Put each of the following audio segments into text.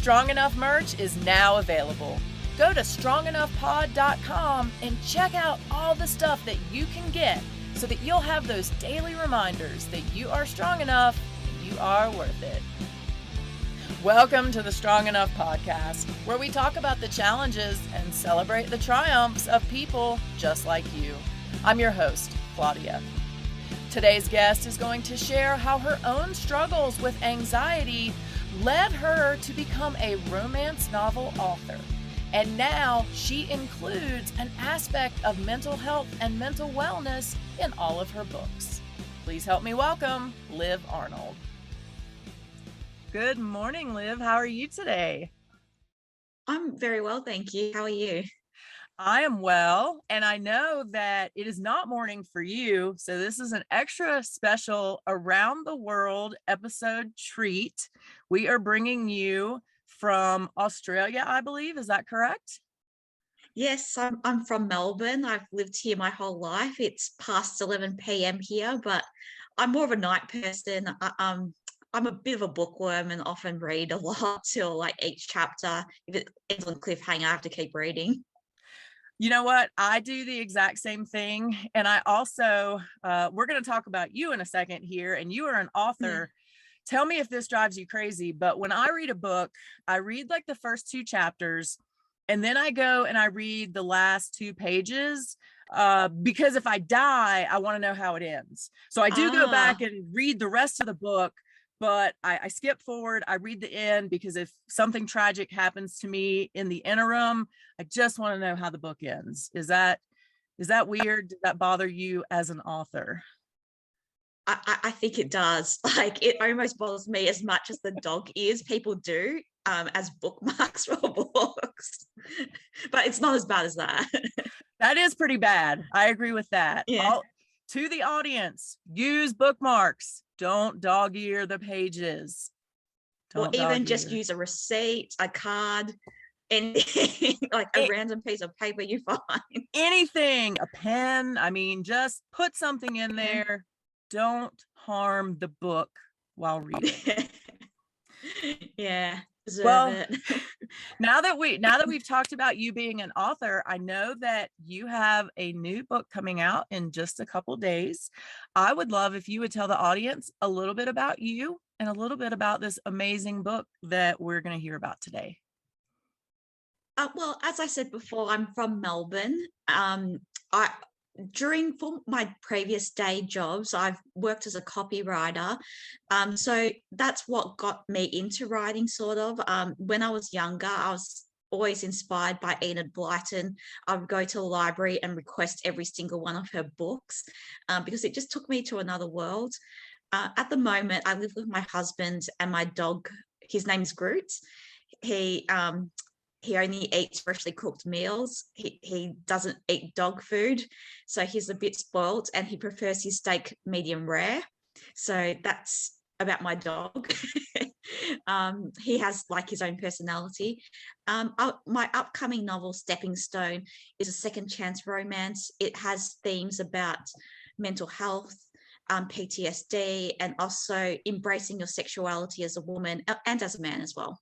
Strong Enough merch is now available. Go to strongenoughpod.com and check out all the stuff that you can get so that you'll have those daily reminders that you are strong enough and you are worth it. Welcome to the Strong Enough podcast, where we talk about the challenges and celebrate the triumphs of people just like you. I'm your host, Claudia. Today's guest is going to share how her own struggles with anxiety led her to become a romance novel author. And now she includes an aspect of mental health and mental wellness in all of her books. Please help me welcome Liv Arnold. Good morning, Liv. How are you today? I'm very well, thank you. How are you? I am well, and I know that it is not morning for you, so this is an extra special Around the World episode treat. We are bringing you from Australia, I believe. Is that correct? Yes, I'm from Melbourne. I've lived here my whole life. It's past 11 p.m. here, but I'm more of a night person. I'm a bit of a bookworm and often read a lot till like each chapter. If it ends on cliffhanger, I have to keep reading. You know what? I do the exact same thing. And I also, we're going to talk about you in a second here, and you are an author. Tell me if this drives you crazy, but when I read a book, I read like the first two chapters, and then I go and I read the last two pages, because if I die, I want to know how it ends. So I do go back and read the rest of the book, but I skip forward. I read the end because if something tragic happens to me in the interim, I just want to know how the book ends. Is that weird? Does that bother you as an author? I think it does. Like, it almost bothers me as much as the dog ears people do as bookmarks for books. But it's not as bad as that. That is pretty bad. I agree with that. Yeah. To the audience, use bookmarks. Don't dog ear the pages. Or even just use a receipt, a card, anything, like a random piece of paper you find. Anything, a pen. I mean, just put something in there. Don't harm the book while reading. Yeah. Well, it. now that we've talked about you being an author, I know that you have a new book coming out in just a couple days. I would love if you would tell the audience a little bit about you and a little bit about this amazing book that we're going to hear about today. Well, as I said before, I'm from Melbourne. For my previous day jobs, I've worked as a copywriter. So that's what got me into writing, sort of. When I was younger, I was always inspired by Enid Blyton. I would go to the library and request every single one of her books because it just took me to another world. At the moment, I live with my husband and my dog. His name's Groot. He only eats freshly cooked meals. He doesn't eat dog food, so he's a bit spoiled, and he prefers his steak medium rare. So that's about my dog. He has like his own personality. My upcoming novel, Stepping Stone, is a second chance romance. It has themes about mental health, PTSD, and also embracing your sexuality as a woman and as a man as well.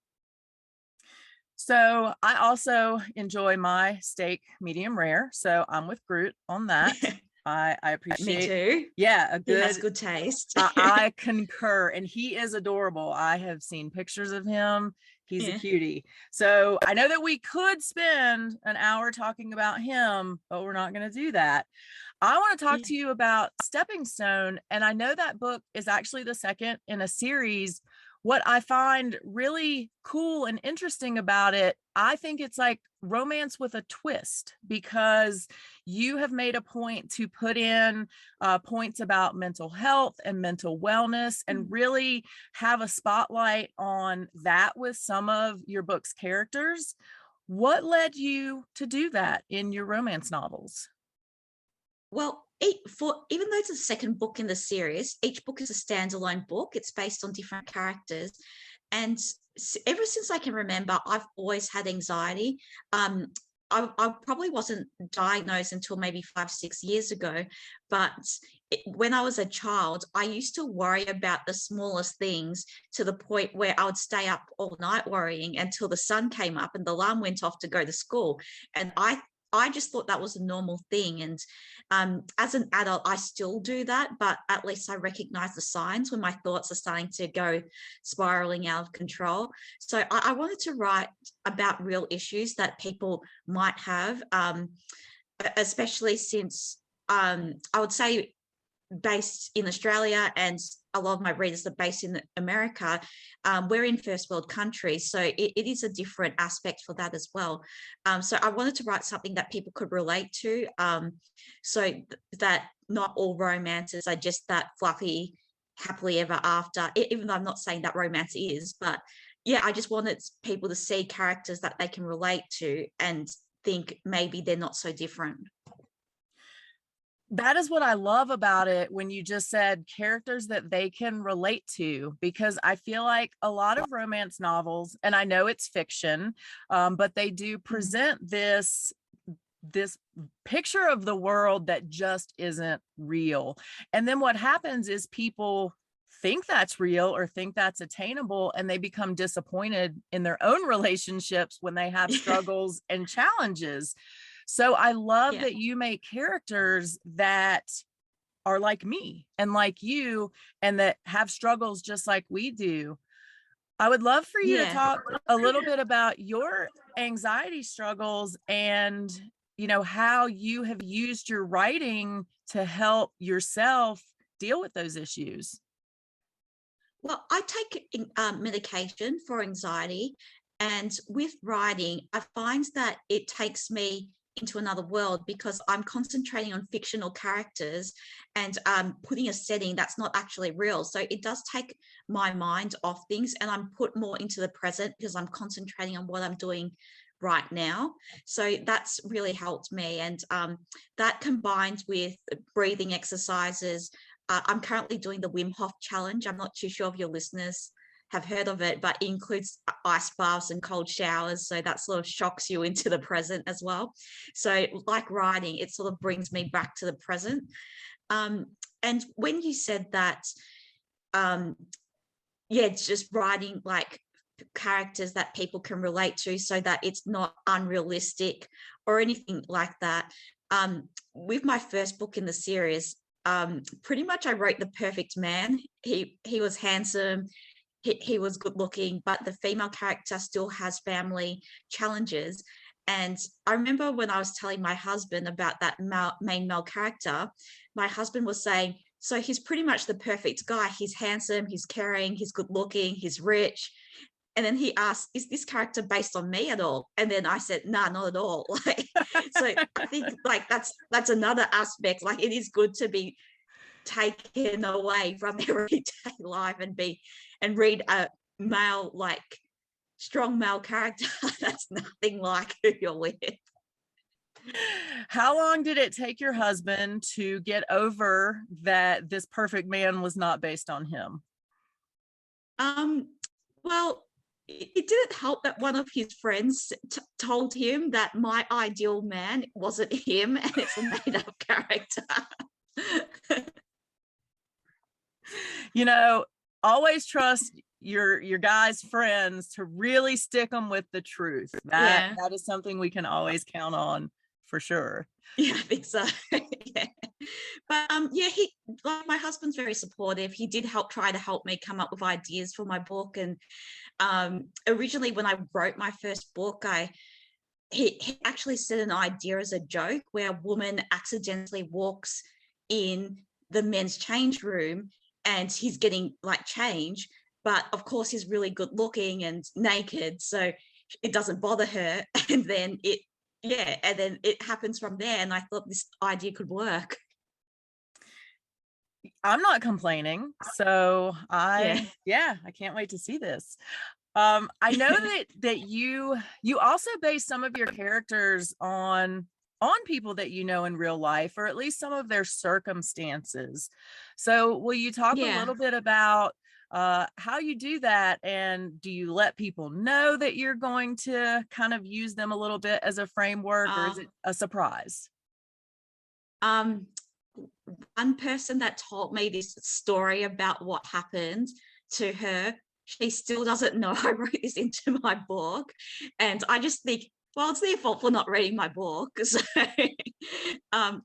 So I also enjoy my steak medium rare. So I'm with Groot on that. I appreciate. Me too. Yeah, he has good taste. I concur, and he is adorable. I have seen pictures of him. He's a cutie. So I know that we could spend an hour talking about him, but we're not going to do that. I want to talk to you about Stepping Stone, and I know that book is actually the second in a series. What I find really cool and interesting about it, I think it's like romance with a twist, because you have made a point to put in points about mental health and mental wellness and really have a spotlight on that with some of your book's characters. What led you to do that in your romance novels? Well, even though it's the second book in the series, each book is a standalone book. It's based on different characters. And ever since I can remember, I've always had anxiety. I probably wasn't diagnosed until maybe 5, 6 years ago. But when I was a child, I used to worry about the smallest things to the point where I would stay up all night worrying until the sun came up and the alarm went off to go to school. And I just thought that was a normal thing. And as an adult, I still do that, but at least I recognize the signs when my thoughts are starting to go spiraling out of control. So I wanted to write about real issues that people might have, especially since I would say based in Australia and a lot of my readers are based in America. We're in first world countries, so it is a different aspect for that as well. So I wanted to write something that people could relate to, so that not all romances are just that fluffy, happily ever after, even though I'm not saying that romance is, but yeah, I just wanted people to see characters that they can relate to and think maybe they're not so different. That is what I love about it when you just said characters that they can relate to, because I feel like a lot of romance novels, and I know it's fiction, but they do present this picture of the world that just isn't real. And then what happens is people think that's real or think that's attainable, and they become disappointed in their own relationships when they have struggles and challenges. So I love that you make characters that are like me and like you and that have struggles just like we do. I would love for you to talk a little bit about your anxiety struggles and, you know, how you have used your writing to help yourself deal with those issues. Well, I take medication for anxiety, and with writing, I find that it takes me into another world because I'm concentrating on fictional characters and putting a setting that's not actually real. So it does take my mind off things, and I'm put more into the present because I'm concentrating on what I'm doing right now. So that's really helped me. And that combined with breathing exercises. I'm currently doing the Wim Hof challenge. I'm not too sure if your listeners have heard of it, but it includes ice baths and cold showers. So that sort of shocks you into the present as well. So like writing, it sort of brings me back to the present. And when you said that, it's just writing like characters that people can relate to so that it's not unrealistic or anything like that. With my first book in the series, pretty much I wrote the perfect man. He was handsome, he was good looking, but the female character still has family challenges. And I remember when I was telling my husband about that main male character, my husband was saying, so he's pretty much the perfect guy. He's handsome, he's caring, he's good looking, he's rich. And then he asked, is this character based on me at all? And then I said, nah, not at all. Like, so I think like that's another aspect. Like it is good to be taken away from their everyday life and read a male, like strong male character that's nothing like who you're with. How long did it take your husband to get over that this perfect man was not based on him? Well, it didn't help that one of his friends told him that my ideal man wasn't him and it's a made-up character. You know, always trust your guys' friends to really stick them with the truth. That is something we can always count on for sure. Yeah, I think so. Yeah. But he, like, my husband's very supportive. He did try to help me come up with ideas for my book. And originally when I wrote my first book, he actually said an idea as a joke where a woman accidentally walks in the men's change room and he's getting like change, but of course he's really good looking and naked, so it doesn't bother her. And then it happens from there. And I thought this idea could work. I'm not complaining. So I can't wait to see this. I know that you also base some of your characters on people that you know in real life, or at least some of their circumstances. So will you talk a little bit about how you do that, and do you let people know that you're going to kind of use them a little bit as a framework, or is Uh, it a surprise? um, one person that told me this story about what happened to her, she still doesn't know I wrote this into my book. And I just think, well, it's their fault for not reading my book. So, and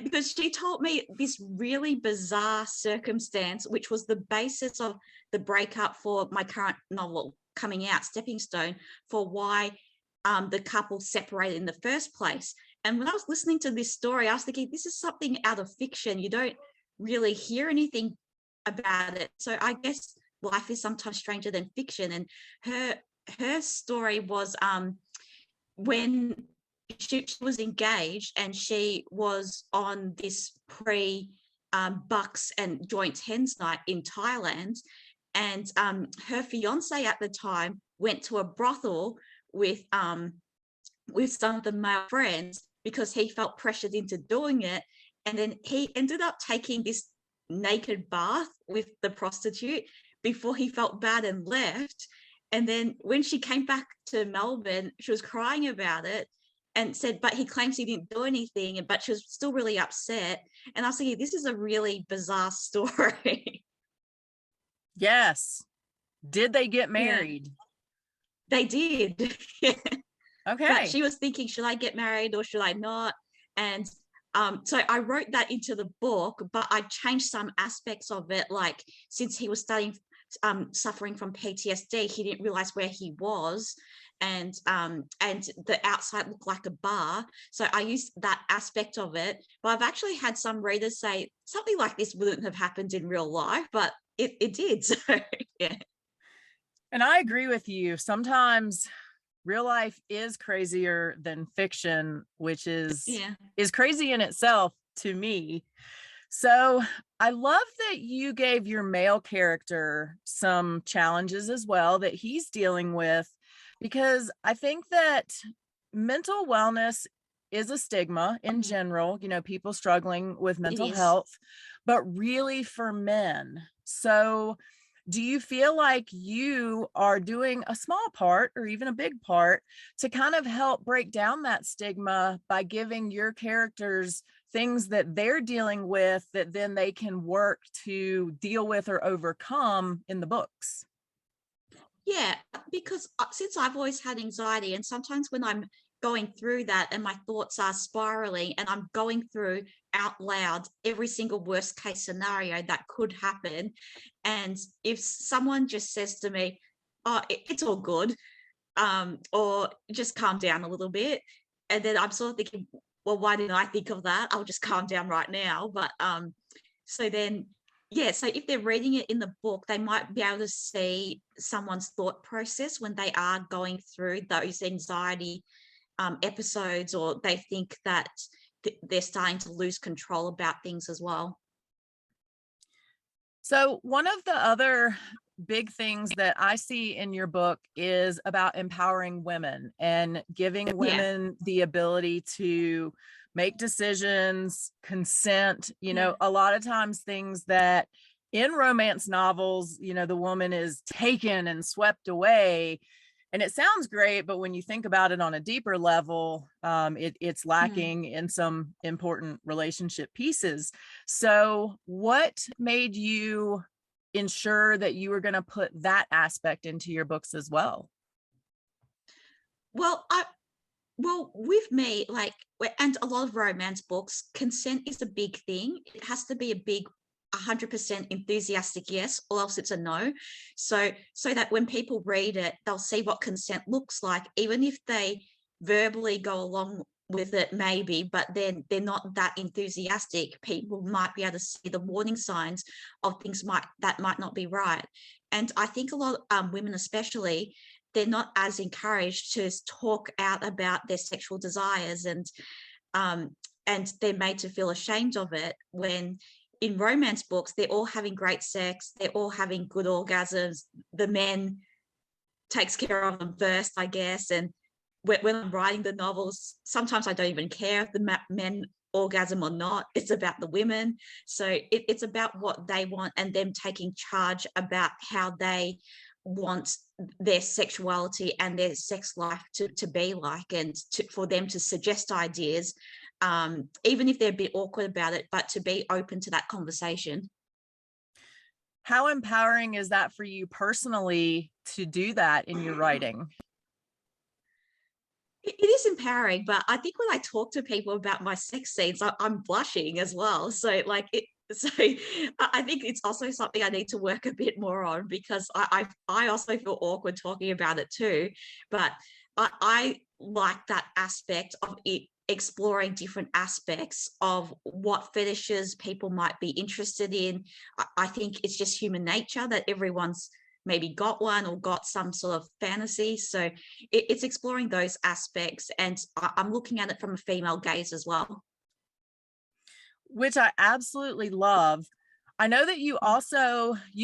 because she told me this really bizarre circumstance, which was the basis of the breakup for my current novel coming out, Stepping Stone, for why the couple separated in the first place. And when I was listening to this story, I was thinking, this is something out of fiction. You don't really hear anything about it. So I guess life is sometimes stranger than fiction. And her story was when she was engaged and she was on this pre bucks and joint hens night in Thailand. And her fiance at the time went to a brothel with some of the male friends because he felt pressured into doing it. And then he ended up taking this naked bath with the prostitute before he felt bad and left. And then when she came back to Melbourne, she was crying about it and said, but he claims he didn't do anything, but she was still really upset. And I was thinking, this is a really bizarre story. Yes. Did they get Yeah, married? they did. Okay. But she was thinking, should I get married or should I not? And so I wrote that into the book, but I changed some aspects of it. Like, since he was suffering from PTSD, he didn't realize where he was, and the outside looked like a bar. So I used that aspect of it. But I've actually had some readers say something like this wouldn't have happened in real life, but it did. So yeah. And I agree with you. Sometimes real life is crazier than fiction, which is Yeah. crazy in itself to me. So I love that you gave your male character some challenges as well that he's dealing with, because I think that mental wellness is a stigma in general, people struggling with It mental is. health, but really for men. So do you feel like you are doing a small part or even a big part to kind of help break down that stigma by giving your characters things that they're dealing with that then they can work to deal with or overcome in the books? Yeah, because since I've always had anxiety, and sometimes when I'm going through that and my thoughts are spiraling and I'm going through out loud every single worst case scenario that could happen. And if someone just says to me, oh, it's all good, or just calm down a little bit. And then I'm sort of thinking, well, why didn't I think of that? I'll just calm down right now. But so then, yeah, so if they're reading it in the book, they might be able to see someone's thought process when they are going through those anxiety episodes, or they think that they're starting to lose control about things as well. So one of the other big things that I see in your book is about empowering women and giving Yeah. women the ability to make decisions, consent, Yeah. a lot of times things that in romance novels, the woman is taken and swept away. And it sounds great, but when you think about it on a deeper level, it's Mm. lacking in some important relationship pieces. So what made you ensure that you were going to put that aspect into your books as well? Well, with me, like, and a lot of romance books, consent is a big thing. It has to be a big 100% enthusiastic yes, or else it's a no. So that when people read it, they'll see what consent looks like, even if they verbally go along with it, maybe, but then they're not that enthusiastic. People might be able to see the warning signs of things that might not be right. And I think a lot of women, especially, they're not as encouraged to talk out about their sexual desires, um, and they're made to feel ashamed of it. When in romance books, they're all having great sex, they're all having good orgasms. The men takes care of them first, I guess. And when I'm writing the novels, sometimes I don't even care if the men orgasm or not. It's about the women. So it's about what they want and them taking charge about how they want their sexuality and their sex life to be like, and for them to suggest ideas, even if they're a bit awkward about it, but to be open to that conversation. How empowering is that for you personally to do that in your writing? It is empowering, but I think when I talk to people about my sex scenes, I'm blushing as well. So like it, so I think it's also something I need to work a bit more on, because I also feel awkward talking about it too. But I like that aspect of it, exploring different aspects of what fetishes people might be interested in. I think it's just human nature that everyone's maybe got one or got some sort of fantasy. So it's exploring those aspects, and I'm looking at it from a female gaze as well. Which I absolutely love. I know that you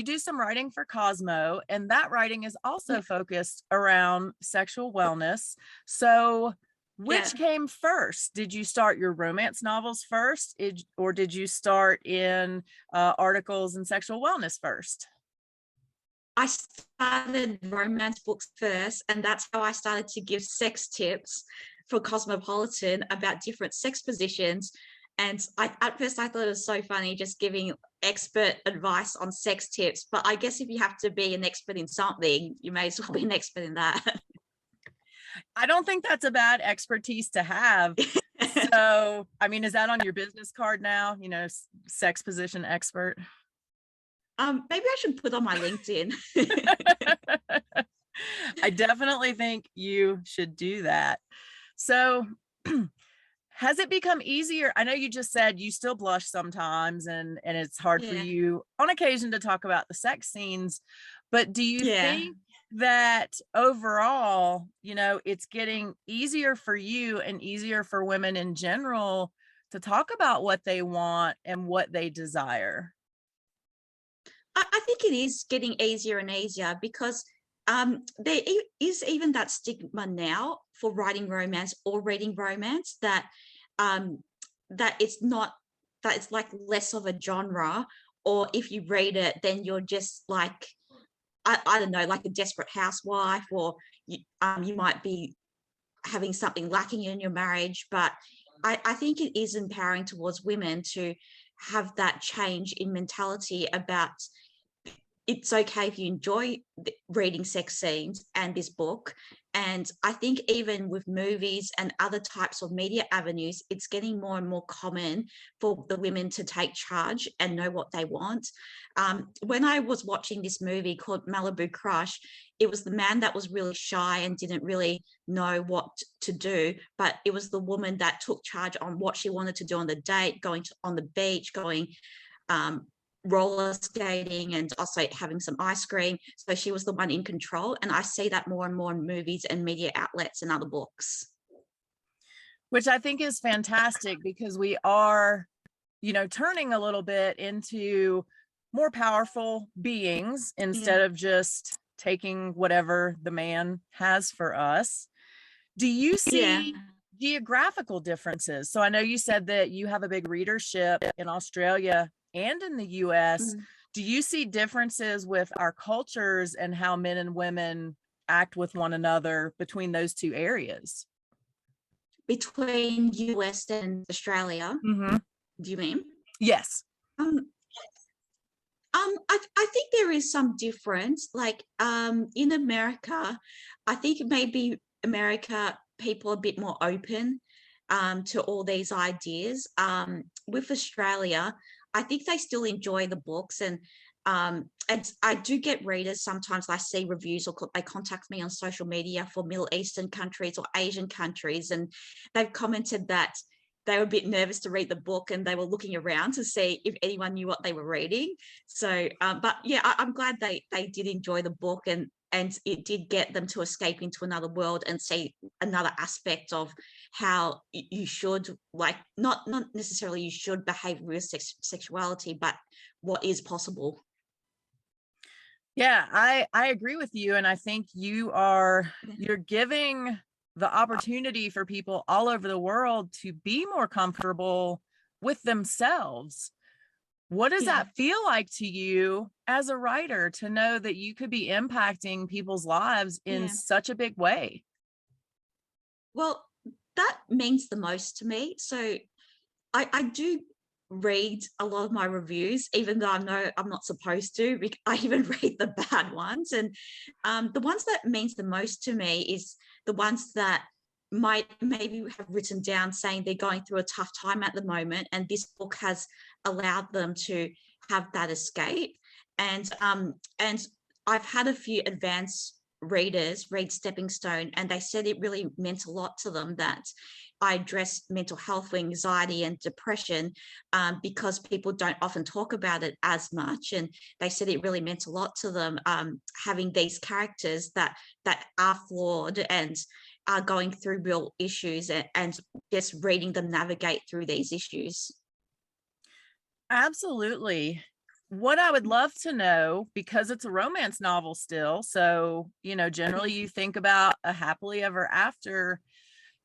do some writing for Cosmo, and that writing is also Yeah. focused around sexual wellness. So Yeah. which came first? Did you start your romance novels first, or did you start in articles and sexual wellness first? I started romance books first, and that's how I started to give sex tips for Cosmopolitan about different sex positions. And at first I thought it was so funny just giving expert advice on sex tips. But I guess if you have to be an expert in something, you may as well be an expert in that. I don't think that's a bad expertise to have. So, I mean, is that on your business card now? Sex position expert. Maybe I should put on my LinkedIn. I definitely think you should do that. So, has it become easier? I know you just said you still blush sometimes, and it's hard for Yeah. you on occasion to talk about the sex scenes, but do you Yeah. think that overall, it's getting easier for you and easier for women in general to talk about what they want and what they desire? I think it is getting easier and easier, because there is even that stigma now for writing romance or reading romance, that um, that it's not, that it's like less of a genre, or if you read it, then you're just like, I don't know, like a desperate housewife, or you might be having something lacking in your marriage. But I think it is empowering towards women to have that change in mentality about, it's okay if you enjoy reading sex scenes and this book. And I think even with movies and other types of media avenues, it's getting more and more common for the women to take charge and know what they want. When I was watching this movie called Malibu Crush, it was the man that was really shy and didn't really know what to do, but it was the woman that took charge on what she wanted to do on the date, going on the beach, going roller skating, and also having some ice cream. So she was the one in control. And I see that more and more in movies and media outlets and other books. Which I think is fantastic, because we are, turning a little bit into more powerful beings Yeah. instead of just taking whatever the man has for us. Do you Yeah. see geographical differences? So I know you said that you have a big readership in Australia and in the US. Mm. Do you see differences with our cultures and how men and women act with one another between those two areas? Between US and Australia, Mm-hmm. do you mean? Yes. Um, I think there is some difference. Like in America, I think maybe America people are a bit more open to all these ideas. With Australia, I think they still enjoy the books, and I do get readers sometimes. I see reviews, or they contact me on social media for Middle Eastern countries or Asian countries, and they've commented that they were a bit nervous to read the book, and they were looking around to see if anyone knew what they were reading. So, but yeah, I'm glad they did enjoy the book, and it did get them to escape into another world and see another aspect of how you should, like, not necessarily you should behave with sexuality, but what is possible. Yeah, I agree with you. And I think you're giving the opportunity for people all over the world to be more comfortable with themselves. What does Yeah. that feel like to you as a writer, to know that you could be impacting people's lives in Yeah. such a big way? Well, that means the most to me. So I do read a lot of my reviews, even though I know I'm not supposed to. I even read the bad ones, and the ones that means the most to me is the ones that might maybe have written down saying they're going through a tough time at the moment, and this book has allowed them to have that escape. And I've had a few advanced readers read Stepping Stone, and they said it really meant a lot to them that I address mental health, anxiety, and depression, because people don't often talk about it as much. And they said it really meant a lot to them, having these characters that are flawed and are going through real issues, and just reading them navigate through these issues. Absolutely. What I would love to know, because it's a romance novel still, so, generally you think about a happily ever after.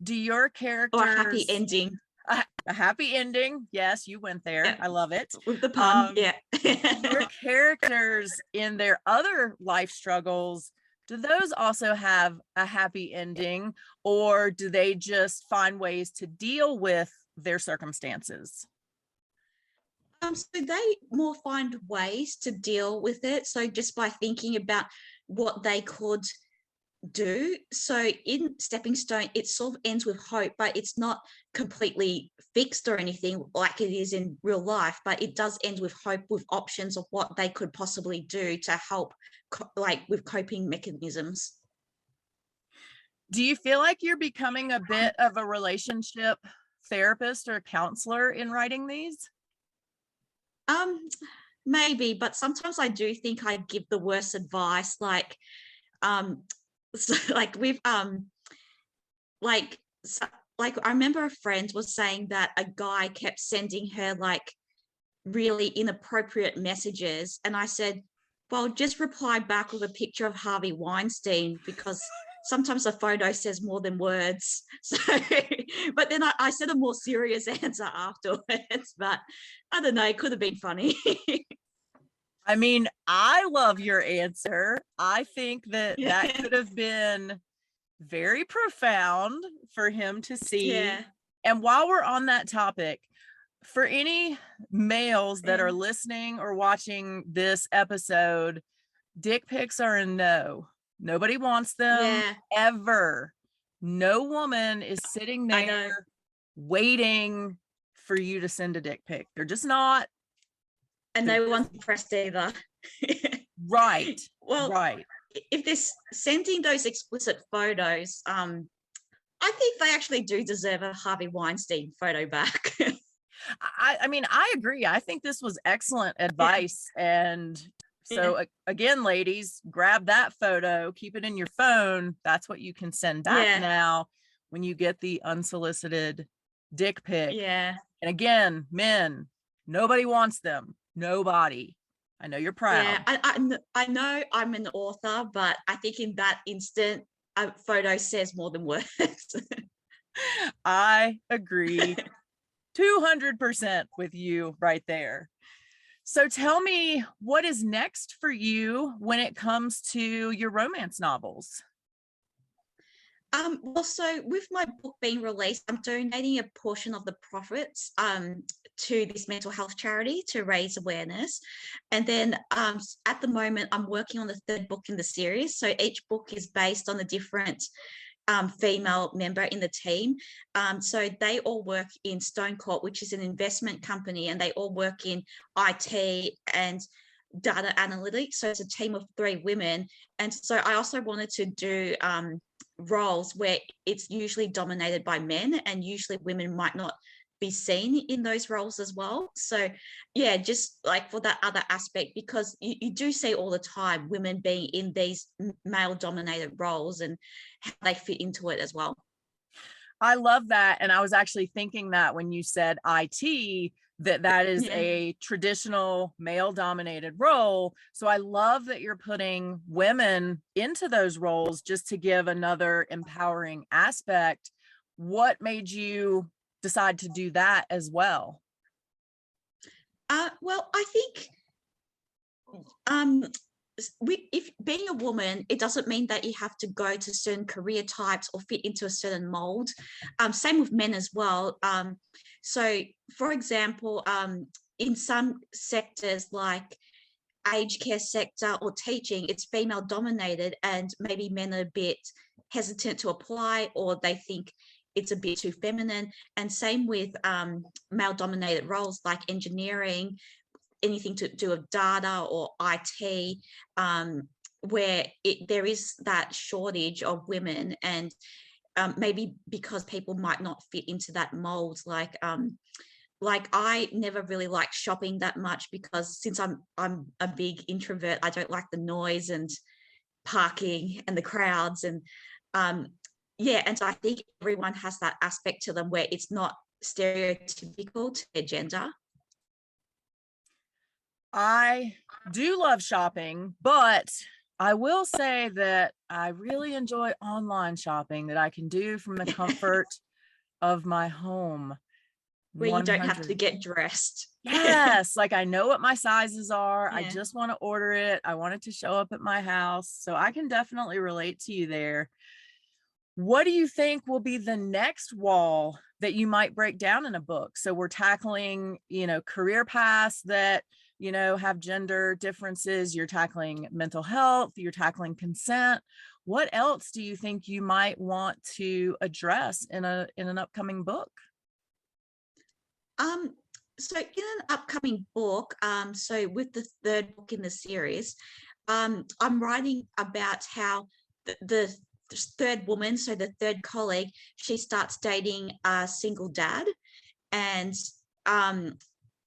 Do your Or a happy characters ending. a happy ending? Yes, you went there. Yeah, I love it. with the pun. Yeah. Your characters in their other life struggles, do those also have a happy ending, or do they just find ways to deal with their circumstances? So they more find ways to deal with it. So just by thinking about what they could do. So in Stepping Stone, it sort of ends with hope, but it's not completely fixed or anything like it is in real life. But it does end with hope, with options of what they could possibly do to help, like with coping mechanisms. Do you feel like you're becoming a bit of a relationship therapist or counselor in writing these? Um, Maybe, but sometimes I do think I give the worst advice. Um, so like with like so, like I remember a friend was saying that a guy kept sending her like really inappropriate messages, and I said, well, just reply back with a picture of Harvey Weinstein, because sometimes a photo says more than words. So but then I said a more serious answer afterwards, but I don't know, it could have been funny. I mean, I love your answer. I think that that Yeah. could have been very profound for him to see. Yeah. And while we're on that topic, for any males that Yeah. are listening or watching this episode, dick pics are a no. Nobody wants them Yeah, ever. No woman is sitting I know. there waiting for you to send a dick pic. They're just not. And They're no just one's impressed either. right. Well, Right. if they're sending those explicit photos, I think they actually do deserve a Harvey Weinstein photo back. I mean, I agree. I think this was excellent Yeah, advice. And yeah, so again, ladies, grab that photo, keep it in your phone. That's what you can send back yeah, now when you get the unsolicited dick pic. yeah, And again, men, nobody wants them. Nobody. I know you're yeah. proud. I know I'm an author, but I think in that instant, a photo says more than words. I agree 200% with you right there. So tell me, what is next for you when it comes to your romance novels? Well, so with my book being released, I'm donating a portion of the profits to this mental health charity to raise awareness. And then at the moment, I'm working on the third book in the series. So each book is based on a different female member in the team. So they all work in Stone Court, which is an investment company, and they all work in IT and data analytics. So it's a team of 3 women. And so I also wanted to do roles where it's usually dominated by men, and usually women might not be seen in those roles as well. So yeah, just like for that other aspect, because you do see all the time women being in these male dominated roles and how they fit into it as well. I love that. And I was actually thinking that when you said IT, that is Yeah, a traditional male dominated role. So I love that you're putting women into those roles just to give another empowering aspect. What made you decide to do that as well? Well, I think um, if being a woman, it doesn't mean that you have to go to certain career types or fit into a certain mold. Same with men as well. So, for example, in some sectors like aged care sector or teaching, it's female dominated, and maybe men are a bit hesitant to apply, or they think it's a bit too feminine. And same with male dominated roles like engineering, anything to do with data or IT, where there is that shortage of women. And maybe because people might not fit into that mold, like I never really liked shopping that much, because since I'm a big introvert, I don't like the noise and parking and the crowds. And yeah, and so I think everyone has that aspect to them where it's not stereotypical to their gender. I do love shopping, but I will say that I really enjoy online shopping that I can do from the comfort of my home. Where you don't have to 100. get dressed. Yes, like I know what my sizes are. I Yeah. just want to order it. I want it to show up at my house. So I can definitely relate to you there. What do you think will be the next wall that you might break down in a book? So we're tackling, career paths that, have gender differences. You're tackling mental health. You're tackling consent. What else do you think you might want to address in an upcoming book? So in an upcoming book, so with the third book in the series, I'm writing about how the third woman, so the third colleague, she starts dating a single dad, and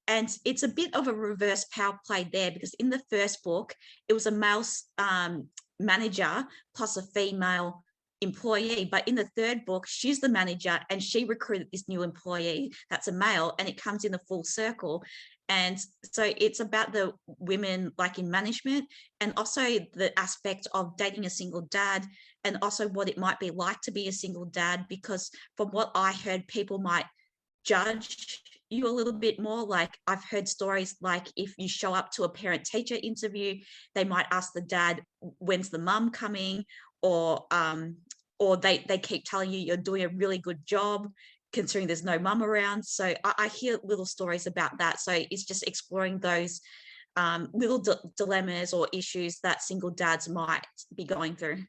it's a bit of a reverse power play there, because in the first book it was a male manager plus a female employee, but in the third book she's the manager and she recruited this new employee that's a male, and it comes in a full circle. And so it's about the women like in management, and also the aspect of dating a single dad, and also what it might be like to be a single dad, because from what I heard, people might judge you a little bit more. Like I've heard stories like if you show up to a parent teacher interview, they might ask the dad, when's the mum coming? Or they keep telling you you're doing a really good job considering there's no mum around. So I hear little stories about that. So it's just exploring those little dilemmas or issues that single dads might be going through.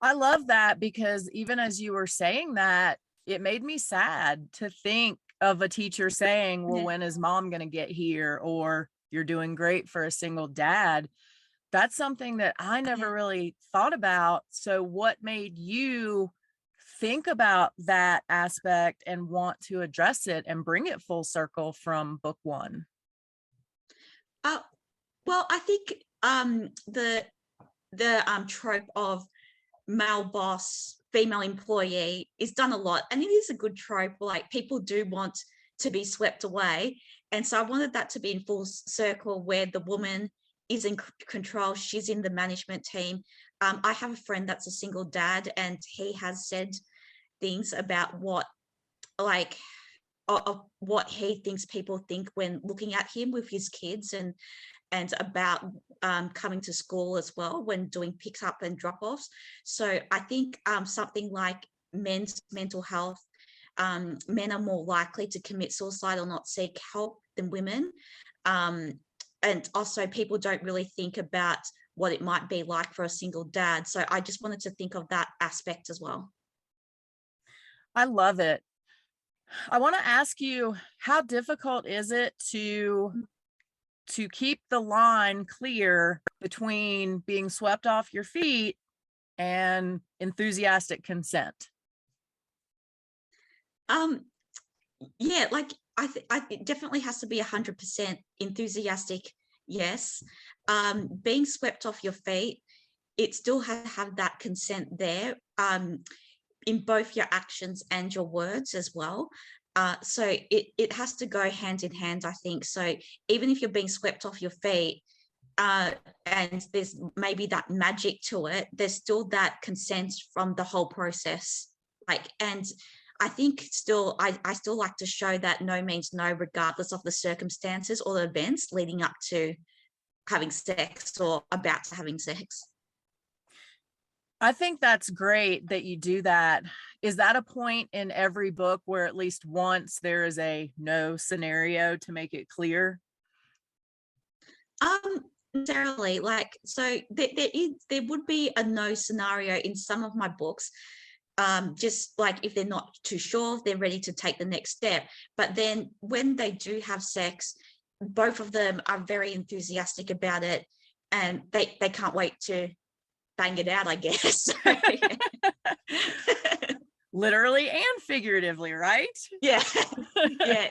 I love that, because even as you were saying that, it made me sad to think of a teacher saying, well, Yeah. when is mom going to get here? Or you're doing great for a single dad. That's something that I never really thought about. So what made you think about that aspect and want to address it and bring it full circle from book one? Well, I think the trope of male boss, female employee is done a lot, and it is a good trope. Like people do want to be swept away, and so I wanted that to be in full circle, where the woman is in control. She's in the management team. I have a friend that's a single dad, and he has said things about what he thinks people think when looking at him with his kids, and about coming to school as well when doing picks up and drop offs. So I think something like men's mental health, men are more likely to commit suicide or not seek help than women. And also people don't really think about what it might be like for a single dad. So I just wanted to think of that aspect as well. I love it. I want to ask you, how difficult is it to keep the line clear between being swept off your feet and enthusiastic consent? Yeah, like it definitely has to be 100% enthusiastic. Yes. Being swept off your feet, it still has to have that consent there, in both your actions and your words as well. So it has to go hand in hand, I think. So even if you're being swept off your feet, and there's maybe that magic to it, there's still that consent from the whole process. And I think still, I still like to show that no means no, regardless of the circumstances or the events leading up to having sex or about to having sex. I think that's great that you do that. Is that a point in every book where at least once there is a no scenario to make it clear? Necessarily, like, so there would be a no scenario in some of my books, just like if they're not too sure, if they're ready to take the next step. But then when they do have sex, both of them are very enthusiastic about it, and they can't wait to bang it out, I guess. So, Literally and figuratively, right? yeah. Yeah.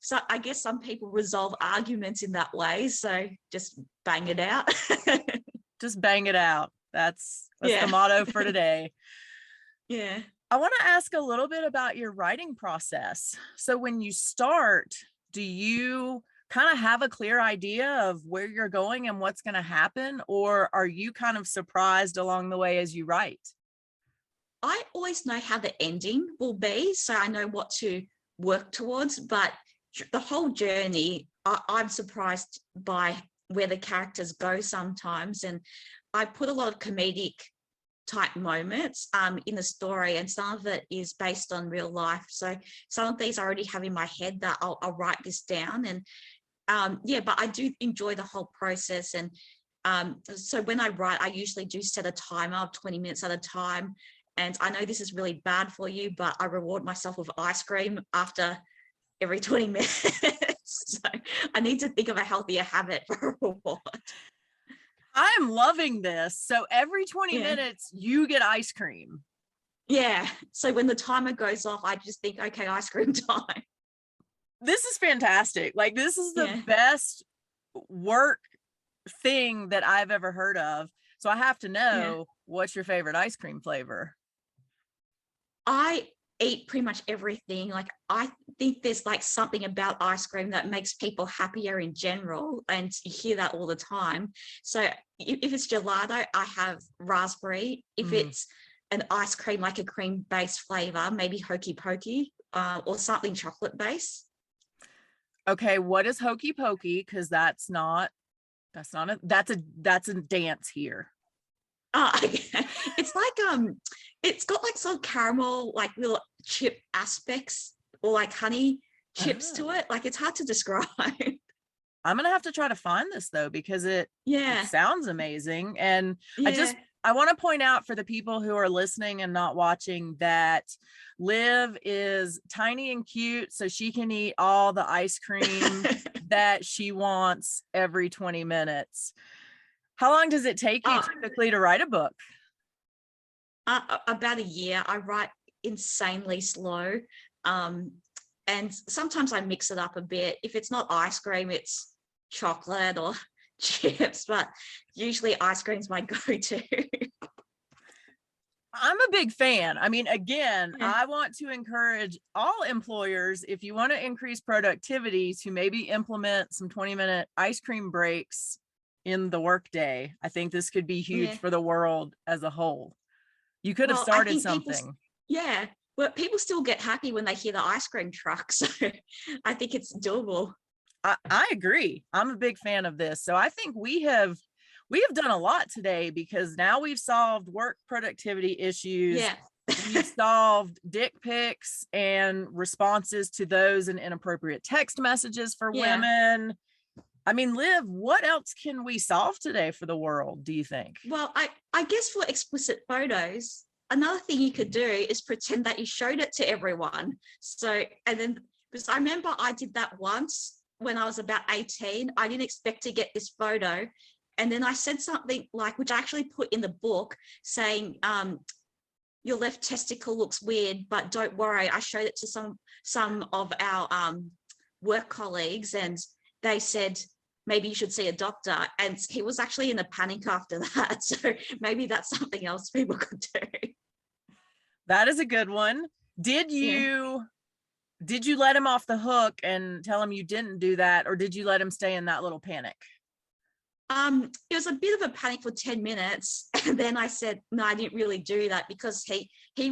So I guess some people resolve arguments in that way. So just bang it out. Just bang it out. That's Yeah. the motto for today. Yeah. I want to ask a little bit about your writing process. So when you start, do you kind of have a clear idea of where you're going and what's going to happen? Or are you kind of surprised along the way as you write? I always know how the ending will be, so I know what to work towards, but the whole journey, I'm surprised by where the characters go sometimes. And I put a lot of comedic type moments in the story, and some of it is based on real life. So some of these I already have in my head that I'll write this down. And yeah, but I do enjoy the whole process. And so when I write, I usually do set a timer of 20 minutes at a time. And I know this is really bad for you, but I reward myself with ice cream after every 20 minutes. So I need to think of a healthier habit for a reward. I'm loving this. So every 20 Yeah. minutes, you get ice cream. Yeah. So when the timer goes off, I just think, okay, ice cream time. This is fantastic. Like, this is the Yeah. best work thing that I've ever heard of. So I have to know, what's your favorite ice cream flavor? I eat pretty much everything. Like, I think there's like something about ice cream that makes people happier in general, and you hear that all the time. So if it's gelato, I have raspberry. If it's an ice cream, like a cream based flavor, maybe hokey pokey, or something chocolate based. Okay, what is hokey pokey? Because that's a dance here. It's like it's got like some caramel, like little chip aspects, or like honey chips to it. Like, it's hard to describe. I'm gonna have to try to find this though, because it sounds amazing. And Yeah. I want to point out for the people who are listening and not watching that Liv is tiny and cute, so she can eat all the ice cream that she wants every 20 minutes. How long does it take you typically to write a book? About a year. I write insanely slow. And sometimes I mix it up a bit. If it's not ice cream, it's chocolate or chips, but usually ice cream's my go-to. I'm a big fan. I mean, again, Yeah. I want to encourage all employers, if you want to increase productivity, to maybe implement some 20-minute ice cream breaks in the workday. I think this could be huge for the world as a whole. You could have started something. Well, people still get happy when they hear the ice cream truck. So I think it's doable. I agree. I'm a big fan of this. So I think we have done a lot today, because now we've solved work productivity issues. Yeah. We've solved dick pics and responses to those, and inappropriate text messages for women. I mean, Liv, what else can we solve today for the world, do you think? Well, I guess for explicit photos, another thing you could do is pretend that you showed it to everyone. So, and then, because I remember I did that once when I was about 18. I didn't expect to get this photo. And then I said something like, which I actually put in the book, saying, your left testicle looks weird, but don't worry. I showed it to some of our work colleagues, and they said, maybe you should see a doctor. And he was actually in a panic after that. So maybe that's something else people could do. That is a good one. Did you let him off the hook and tell him you didn't do that, or did you let him stay in that little panic? It was a bit of a panic for 10 minutes. And then I said, no, I didn't really do that, because he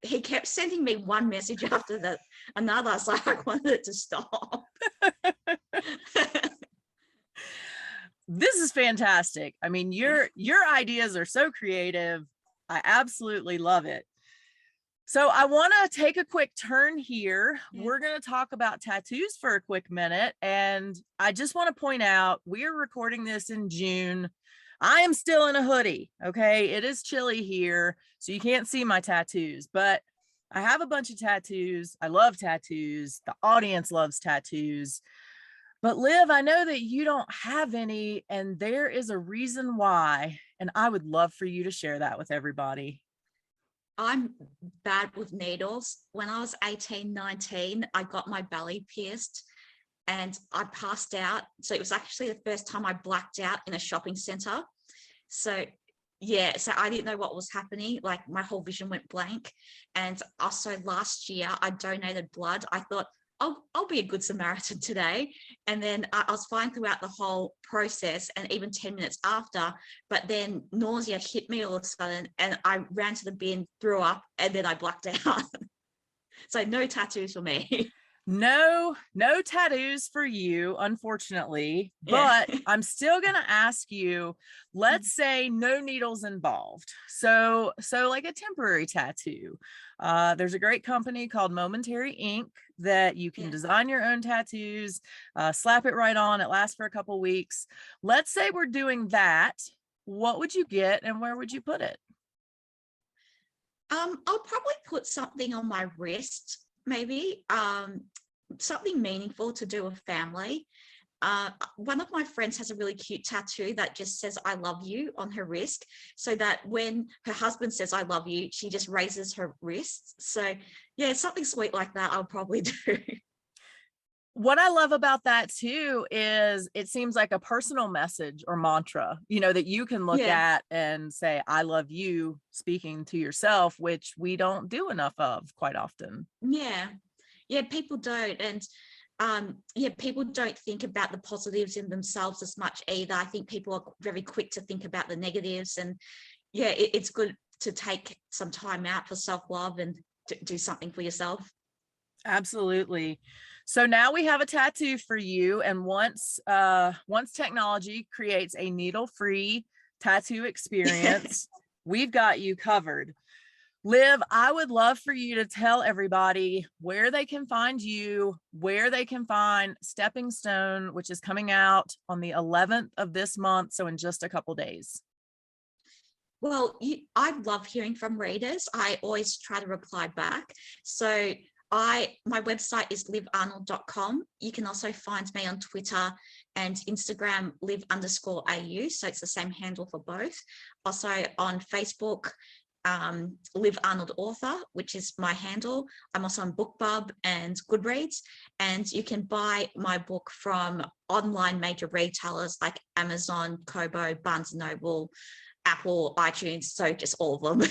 he kept sending me one message after another, so I wanted it to stop. This is fantastic. I mean, your ideas are so creative. I absolutely love it. So I want to take a quick turn here. Yeah. We're going to talk about tattoos for a quick minute. And I just want to point out, we are recording this in June. I am still in a hoodie. Okay. It is chilly here, so you can't see my tattoos, but I have a bunch of tattoos. I love tattoos. The audience loves tattoos. But Liv, I know that you don't have any, and there is a reason why. And I would love for you to share that with everybody. I'm bad with needles. When I was 18, 19, I got my belly pierced and I passed out. So it was actually the first time I blacked out in a shopping center. So yeah, so I didn't know what was happening. Like my whole vision went blank. And also last year I donated blood. I thought, I'll be a good Samaritan today. And then I was fine throughout the whole process and even 10 minutes after, but then nausea hit me all of a sudden and I ran to the bin, threw up, and then I blacked out. So no tattoos for me. No tattoos for you, unfortunately, Yeah. but I'm still going to ask you, let's say no needles involved. So like a temporary tattoo. There's a great company called Momentary Ink that you can design your own tattoos, slap it right on. It lasts for a couple weeks. Let's say we're doing that. What would you get and where would you put it? I'll probably put something on my wrist, maybe something meaningful to do with family. One of my friends has a really cute tattoo that just says "I love you" on her wrist, so that when her husband says "I love you," she just raises her wrist. So yeah, something sweet like that I'll probably do. What I love about that too is it seems like a personal message or mantra, that you can look at and say, "I love you," speaking to yourself, which we don't do enough of quite often. Yeah, people don't. And people don't think about the positives in themselves as much either. I think people are very quick to think about the negatives, and it's good to take some time out for self-love and do something for yourself. Absolutely. So now we have a tattoo for you, and once technology creates a needle-free tattoo experience, we've got you covered. Liv, I would love for you to tell everybody where they can find you, where they can find Stepping Stone, which is coming out on the 11th of this month, so in just a couple days. Well, I love hearing from readers. I always try to reply back. So my website is livarnold.com. You can also find me on Twitter and Instagram, liv_au. So it's the same handle for both. Also on Facebook, Liv Arnold Author, which is my handle. I'm also on BookBub and Goodreads, and you can buy my book from online major retailers like Amazon, Kobo, Barnes & Noble, Apple, iTunes, so just all of them.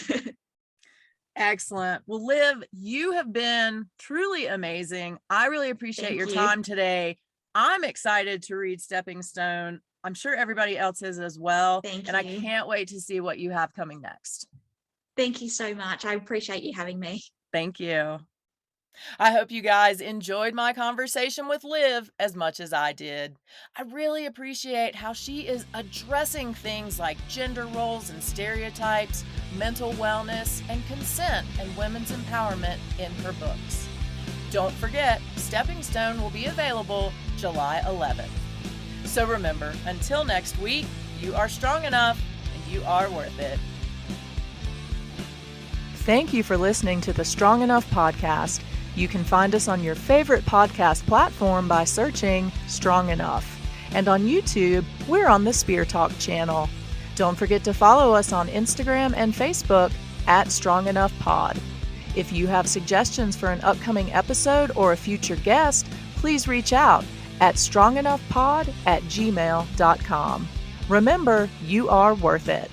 Excellent. Well, Liv, you have been truly amazing. I really appreciate your time today. I'm excited to read Stepping Stone. I'm sure everybody else is as well. Thank you. I you. Can't wait to see what you have coming next. Thank you so much. I appreciate you having me. Thank you. I hope you guys enjoyed my conversation with Liv as much as I did. I really appreciate how she is addressing things like gender roles and stereotypes, mental wellness, and consent and women's empowerment in her books. Don't forget, Stepping Stone will be available July 11th. So remember, until next week, you are strong enough and you are worth it. Thank you for listening to the Strong Enough podcast. You can find us on your favorite podcast platform by searching Strong Enough. And on YouTube, we're on the Spear Talk channel. Don't forget to follow us on Instagram and Facebook at Strongenoughpod. If you have suggestions for an upcoming episode or a future guest, please reach out at strongenoughpod@gmail.com. Remember, you are worth it.